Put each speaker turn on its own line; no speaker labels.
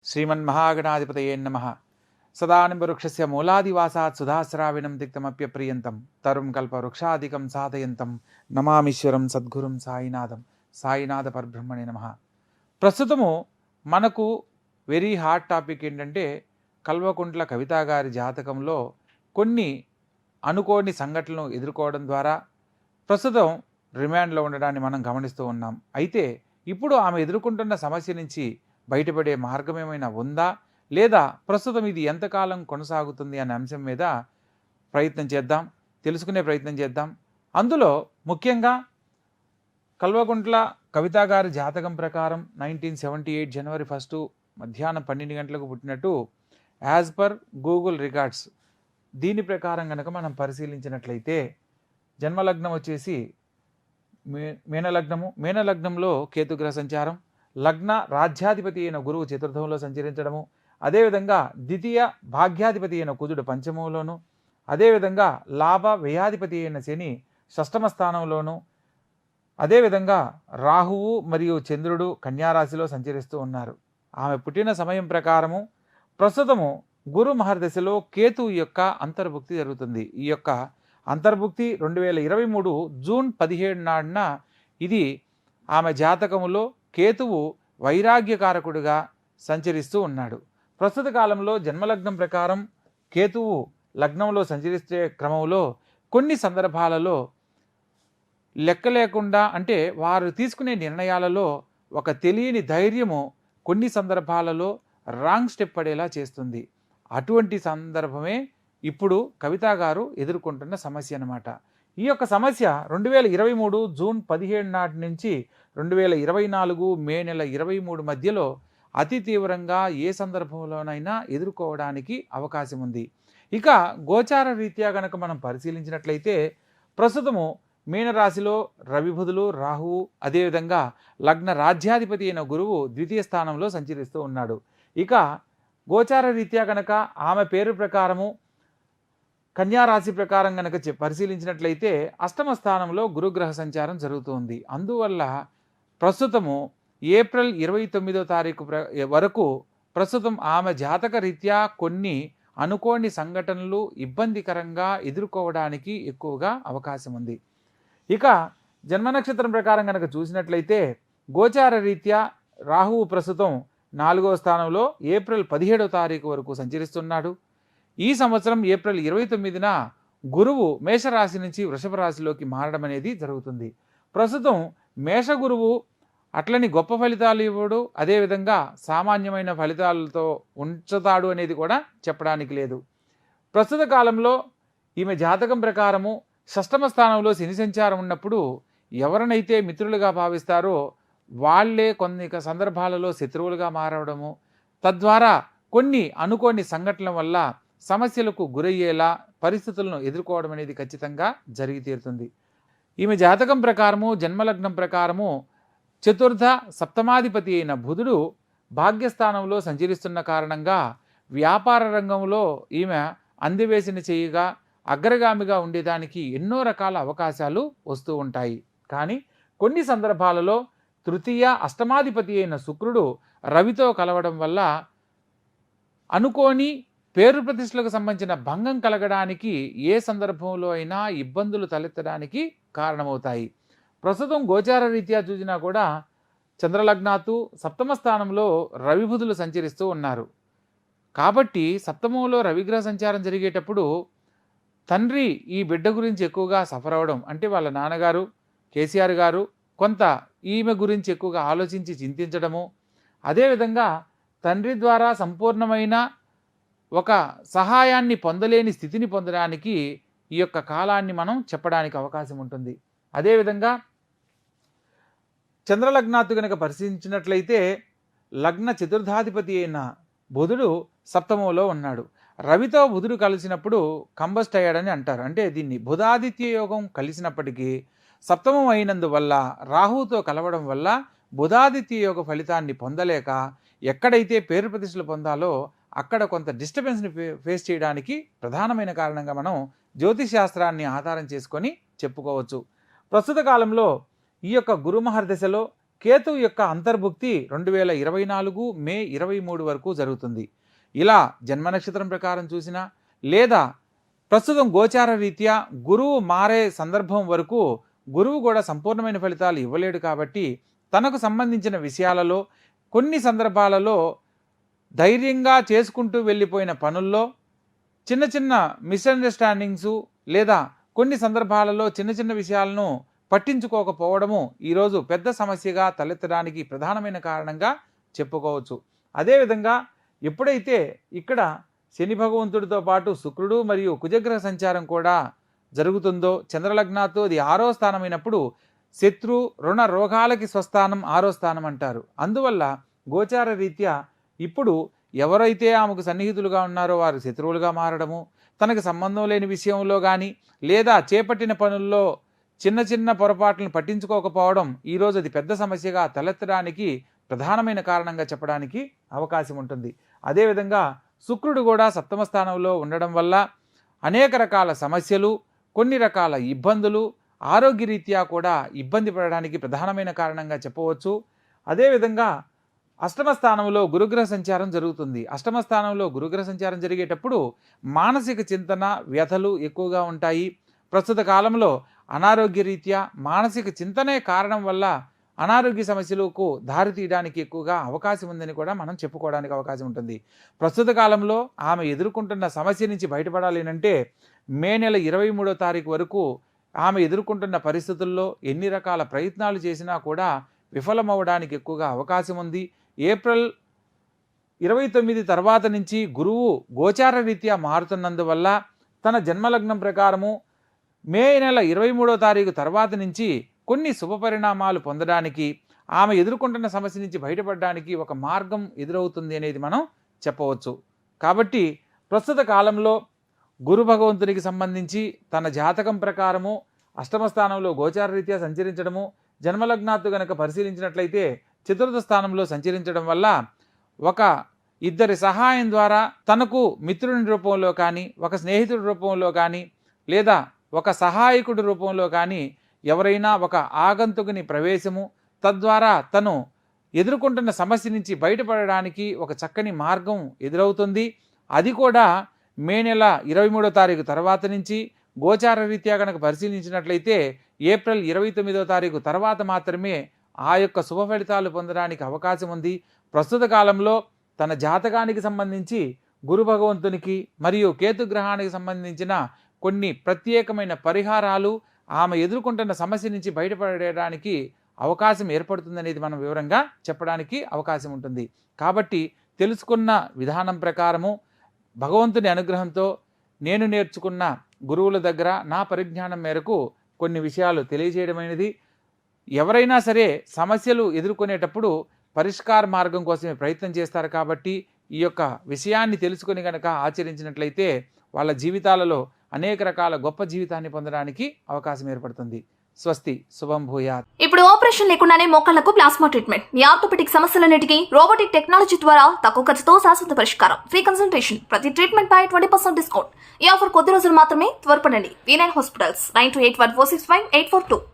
శ్రీమన్మహాగణాధిపతయే నమః. సదానింబవృక్షస్య మూలాదివాసాత్ సుధాశ్రావిణం తిక్తమప్యప్రియంతం తరుం కల్పవృక్షాదికం సాధయంతం నమామీశ్వరం సద్గురుం సాయినాథం. సాయినాథ పరబ్రహ్మణే నమః. ప్రస్తుతము మనకు వెరీ హాట్ టాపిక్ ఏంటంటే, కల్వకుంట్ల కవిత గారి జాతకంలో కొన్ని అనుకోని సంఘటనలు ఎదుర్కోవడం ద్వారా ప్రస్తుతం రిమాండ్లో ఉండడాన్ని మనం గమనిస్తూ ఉన్నాం. అయితే ఇప్పుడు ఆమె ఎదుర్కొంటున్న సమస్య నుంచి బయటపడే మార్గం ఏమైనా ఉందా, లేదా ప్రస్తుతం ఇది ఎంతకాలం కొనసాగుతుంది అనే అంశం మీద తెలుసుకునే ప్రయత్నం చేద్దాం. అందులో ముఖ్యంగా కల్వకుంట్ల కవిత గారి జాతకం ప్రకారం 1978 జనవరి 1 మధ్యాహ్నం 12 గంటలకు పుట్టినట్టు యాజ్ పర్ గూగుల్ రికార్డ్స్. దీని ప్రకారం కనుక మనం పరిశీలించినట్లయితే జన్మలగ్నం వచ్చేసి మీనలగ్నంలో కేతుగ్రహ సంచారం, లగ్న రాజ్యాధిపతి అయిన గురువు చతుర్థంలో సంచరించడము, అదేవిధంగా ద్వితీయ భాగ్యాధిపతి అయిన కుజుడు పంచమంలోను, అదేవిధంగా లాభ వ్యయాధిపతి అయిన శని షష్టమ స్థానంలోను, అదేవిధంగా రాహువు మరియు చంద్రుడు కన్యారాశిలో సంచరిస్తూ ఉన్నారు. ఆమె పుట్టిన సమయం ప్రకారము ప్రస్తుతము గురు మహర్దశలో కేతువు యొక్క అంతర్భుక్తి జరుగుతుంది. ఈ యొక్క అంతర్భుక్తి 2023 జూన్ 17 నాడున ఇది ఆమె జాతకములో కేతువు వైరాగ్యకారకుడిగా సంచరిస్తూ ఉన్నాడు. ప్రస్తుత కాలంలో జన్మలగ్నం ప్రకారం కేతువు లగ్నంలో సంచరిస్తే క్రమంలో కొన్ని సందర్భాలలో లెక్క లేకుండా, అంటే వారు తీసుకునే నిర్ణయాలలో ఒక తెలియని ధైర్యము కొన్ని సందర్భాలలో రాంగ్ స్టెప్ పడేలా చేస్తుంది. అటువంటి సందర్భమే ఇప్పుడు కవిత గారు ఎదుర్కొంటున్న సమస్య అన్నమాట. ఈ యొక్క సమస్య 2023 జూన్ 17 నాటి నుంచి 2024 మే నెల 23 మధ్యలో అతి తీవ్రంగా ఏ సందర్భంలోనైనా ఎదుర్కోవడానికి అవకాశం ఉంది. ఇక గోచార రీత్యా గనక మనం పరిశీలించినట్లయితే ప్రస్తుతము మీనరాశిలో రవి బుధులు రాహువు, అదేవిధంగా లగ్న రాజ్యాధిపతి అయిన గురువు ద్వితీయ స్థానంలో సంచరిస్తూ ఉన్నాడు. ఇక గోచార రీత్యా గనక ఆమె పేరు ప్రకారము కన్యారాశి ప్రకారం కనుక పరిశీలించినట్లయితే అష్టమ స్థానంలో గురుగ్రహ సంచారం జరుగుతుంది. అందువల్ల ప్రస్తుతము ఏప్రిల్ 29వ తారీఖు వరకు ప్రస్తుతం ఆమె జాతక రీత్యా కొన్ని అనుకోని సంఘటనలు ఇబ్బందికరంగా ఎదుర్కోవడానికి ఎక్కువగా అవకాశం ఉంది. ఇక జన్మ నక్షత్రం ప్రకారం కనుక చూసినట్లయితే గోచార రీత్యా రాహువు ప్రస్తుతం 4వ స్థానంలో ఏప్రిల్ 17వ తారీఖు వరకు సంచరిస్తున్నాడు. ఈ సంవత్సరం ఏప్రిల్ 29న గురువు మేషరాశి నుంచి వృషభ రాశిలోకి మారడం అనేది జరుగుతుంది. ప్రస్తుతం మేష గురువు అట్లని గొప్ప ఫలితాలు ఇవ్వడు, అదేవిధంగా సామాన్యమైన ఫలితాలతో ఉంచుతాడు అనేది కూడా చెప్పడానికి లేదు. ప్రస్తుత కాలంలో ఈమె జాతకం ప్రకారము షష్టమ స్థానంలో శని సంచారం ఉన్నప్పుడు ఎవరినైతే మిత్రులుగా భావిస్తారో వాళ్ళే కొన్ని సందర్భాలలో శత్రువులుగా మారడము, తద్వారా కొన్ని అనుకోని సంఘటనల వల్ల సమస్యలకు గురయ్యేలా పరిస్థితులను ఎదుర్కోవడం అనేది ఖచ్చితంగా జరిగి తీరుతుంది. ఈమె జాతకం ప్రకారము జన్మలగ్నం ప్రకారము చతుర్థ సప్తమాధిపతి అయిన బుధుడు భాగ్యస్థానంలో సంచరిస్తున్న కారణంగా వ్యాపార రంగంలో ఈమె అందివేసిన చేయిగా అగ్రగామిగా ఉండేదానికి ఎన్నో రకాల అవకాశాలు వస్తూ ఉంటాయి. కానీ కొన్ని సందర్భాలలో తృతీయ అష్టమాధిపతి అయిన శుక్రుడు రవితో కలవడం వల్ల అనుకోని పేరు ప్రతిష్టలకు సంబంధించిన భంగం కలగడానికి ఏ సందర్భంలో అయినా ఇబ్బందులు తలెత్తడానికి కారణమవుతాయి. ప్రస్తుతం గోచార రీత్యా చూసినా కూడా చంద్రలగ్నాతు సప్తమ స్థానంలో రవి బుధులు సంచరిస్తూ ఉన్నారు. కాబట్టి సప్తమంలో రవిగ్రహ సంచారం జరిగేటప్పుడు తండ్రి ఈ బిడ్డ గురించి ఎక్కువగా సఫర్ అవ్వడం, అంటే వాళ్ళ నాన్నగారు కేసీఆర్ గారు కొంత ఈమె గురించి ఎక్కువగా ఆలోచించి చింతించడము, అదేవిధంగా తండ్రి ద్వారా సంపూర్ణమైన ఒక సహాయాన్ని పొందలేని స్థితిని పొందడానికి ఈ యొక్క కాలాన్ని మనం చెప్పడానికి అవకాశం ఉంటుంది. అదేవిధంగా చంద్రలగ్నాత్తు కనుక పరిశీలించినట్లయితే లగ్న చతుర్థాధిపతి అయిన బుధుడు సప్తమంలో ఉన్నాడు. రవితో బుధుడు కలిసినప్పుడు కంబస్ట్ అయ్యాడని అంటారు. అంటే దీన్ని బుధాదిత్య యోగం కలిసినప్పటికీ సప్తమం అయినందువల్ల రాహువుతో కలవడం వల్ల బుధాదిత్య యోగ ఫలితాన్ని పొందలేక ఎక్కడైతే పేరు ప్రతిష్టలు పొందాలో అక్కడ కొంత డిస్టర్బెన్స్ని ఫేస్ చేయడానికి ప్రధానమైన కారణంగా మనం జ్యోతిష్ శాస్త్రాన్ని ఆధారం చేసుకొని చెప్పుకోవచ్చు. ప్రస్తుత కాలంలో ఈ యొక్క గురు మహర్దశలో కేతువు యొక్క అంతర్భుక్తి 2024 మే 23 వరకు జరుగుతుంది. ఇలా జన్మ నక్షత్రం ప్రకారం చూసినా లేదా ప్రస్తుతం గోచార రీత్యా గురువు మారే సందర్భం వరకు గురువు కూడా సంపూర్ణమైన ఫలితాలు ఇవ్వలేడు కాబట్టి తనకు సంబంధించిన విషయాలలో కొన్ని సందర్భాలలో ధైర్యంగా చేసుకుంటూ వెళ్ళిపోయిన పనుల్లో చిన్న చిన్న మిస్అండర్స్టాండింగ్స్ లేదా కొన్ని సందర్భాలలో చిన్న చిన్న విషయాలను పట్టించుకోకపోవడము ఈరోజు పెద్ద సమస్యగా తలెత్తడానికి ప్రధానమైన కారణంగా చెప్పుకోవచ్చు. అదేవిధంగా ఎప్పుడైతే ఇక్కడ శని భగవంతుడితో పాటు శుక్రుడు మరియు కుజగ్రహ సంచారం కూడా జరుగుతుందో చంద్రలగ్నాతో అది 6వ స్థానమైనప్పుడు శత్రు రుణ రోగాలకి స్వస్థానం 6వ స్థానం అంటారు. అందువల్ల గోచార రీత్యా ఇప్పుడు ఎవరైతే ఆమెకు సన్నిహితులుగా ఉన్నారో వారు శత్రువులుగా మారడము, తనకు సంబంధం లేని విషయంలో కానీ లేదా చేపట్టిన పనుల్లో చిన్న చిన్న పొరపాట్లను పట్టించుకోకపోవడం ఈరోజు అది పెద్ద సమస్యగా తలెత్తడానికి ప్రధానమైన కారణంగా చెప్పడానికి అవకాశం ఉంటుంది. అదేవిధంగా శుక్రుడు కూడా 7వ స్థానంలో ఉండడం వల్ల అనేక రకాల సమస్యలు, కొన్ని రకాల ఇబ్బందులు, ఆరోగ్యరీత్యా కూడా ఇబ్బంది పడడానికి ప్రధానమైన కారణంగా చెప్పవచ్చు. అదేవిధంగా 8వ స్థానంలో గురుగ్రహ సంచారం జరుగుతుంది. 8వ స్థానంలో గురుగ్రహ సంచారం జరిగేటప్పుడు మానసిక చింతన, వ్యధలు ఎక్కువగా ఉంటాయి. ప్రస్తుత కాలంలో అనారోగ్య రీత్యా మానసిక చింతనే కారణం వల్ల అనారోగ్య సమస్యలకు దారి తీయడానికి ఎక్కువగా అవకాశం ఉందని కూడా మనం చెప్పుకోవడానికి అవకాశం ఉంటుంది. ప్రస్తుత కాలంలో ఆమె ఎదుర్కొంటున్న సమస్య నుంచి బయటపడాలి అంటే మే నెల 23వ తారీఖు వరకు ఆమె ఎదుర్కొంటున్న పరిస్థితుల్లో ఎన్ని రకాల ప్రయత్నాలు చేసినా కూడా విఫలమవడానికి ఎక్కువగా అవకాశం ఉంది. ఏప్రిల్ 29 తర్వాత నుంచి గురువు గోచార రీత్యా మారుతున్నందువల్ల తన జన్మలగ్నం ప్రకారము మే నెల 23వ తారీఖు తర్వాత నుంచి కొన్ని శుభ పరిణామాలు పొందడానికి, ఆమె ఎదుర్కొంటున్న సమస్య నుంచి బయటపడడానికి ఒక మార్గం ఎదురవుతుంది అనేది మనం చెప్పవచ్చు. కాబట్టి ప్రస్తుత కాలంలో గురు భగవంతునికి సంబంధించి తన జాతకం ప్రకారము 8వ స్థానంలో గోచార రీత్యా సంచరించడము, జన్మలగ్నాత్తు గనక పరిశీలించినట్లయితే 4వ స్థానంలో సంచరించడం వల్ల ఒక ఇద్దరి సహాయం ద్వారా తనకు మిత్రుని రూపంలో కానీ, ఒక స్నేహితుడి రూపంలో కానీ, లేదా ఒక సహాయకుడి రూపంలో కానీ ఎవరైనా ఒక ఆగంతుకుని ప్రవేశము, తద్వారా తను ఎదుర్కొంటున్న సమస్య నుంచి బయటపడడానికి ఒక చక్కని మార్గం ఎదురవుతుంది. అది కూడా మే నెల 23వ తారీఖు తర్వాత నుంచి గోచార రీత్యా కనుక పరిశీలించినట్లయితే ఏప్రిల్ 29వ తారీఖు తర్వాత మాత్రమే ఆ యొక్క శుభ ఫలితాలు పొందడానికి అవకాశం ఉంది. ప్రస్తుత కాలంలో తన జాతకానికి సంబంధించి గురు భగవంతునికి మరియు కేతు గ్రహానికి సంబంధించిన కొన్ని ప్రత్యేకమైన పరిహారాలు ఆమె ఎదుర్కొంటున్న సమస్య నుంచి బయటపడడానికి అవకాశం ఏర్పడుతుందనేది మనం వివరంగా చెప్పడానికి అవకాశం ఉంటుంది. కాబట్టి తెలుసుకున్న విధానం ప్రకారము భగవంతుని అనుగ్రహంతో నేను నేర్చుకున్న గురువుల దగ్గర నా పరిజ్ఞానం మేరకు కొన్ని విషయాలు తెలియజేయడమైనది. ఎవరైనా సరే సమస్యలు ఎదుర్కొనేటప్పుడు పరిష్కార మార్గం కోసమే ప్రయత్నం చేస్తారు. కాబట్టి ఈ యొక్క విషయాన్ని తెలుసుకొని కనుక ఆచరించినట్లయితే వాళ్ళ జీవితాలలో అనేక రకాల గొప్ప జీవితాన్ని పొందడానికి అవకాశం ఏర్పడుతుంది. స్వస్తి, శుభం భూయాత్.
ఇప్పుడు ఆపరేషన్ లేకుండానే మోకాళ్లకు ప్లాస్మా ట్రీట్మెంట్, మీ ఆర్థోపెటిక్ సమస్యలన్నిటికీ రోబోటిక్ టెక్నాలజీ ద్వారా తక్కువ ఖర్చుతో శాశ్వత పరిష్కారం, ఫ్రీ కన్సల్టేషన్, ప్రతి ట్రీట్మెంట్ పై 20% డిస్కౌంట్. ఈ ఆఫర్ కొద్ది రోజులు మాత్రమే, త్వరపడండి. V9 hospitals 9281465842.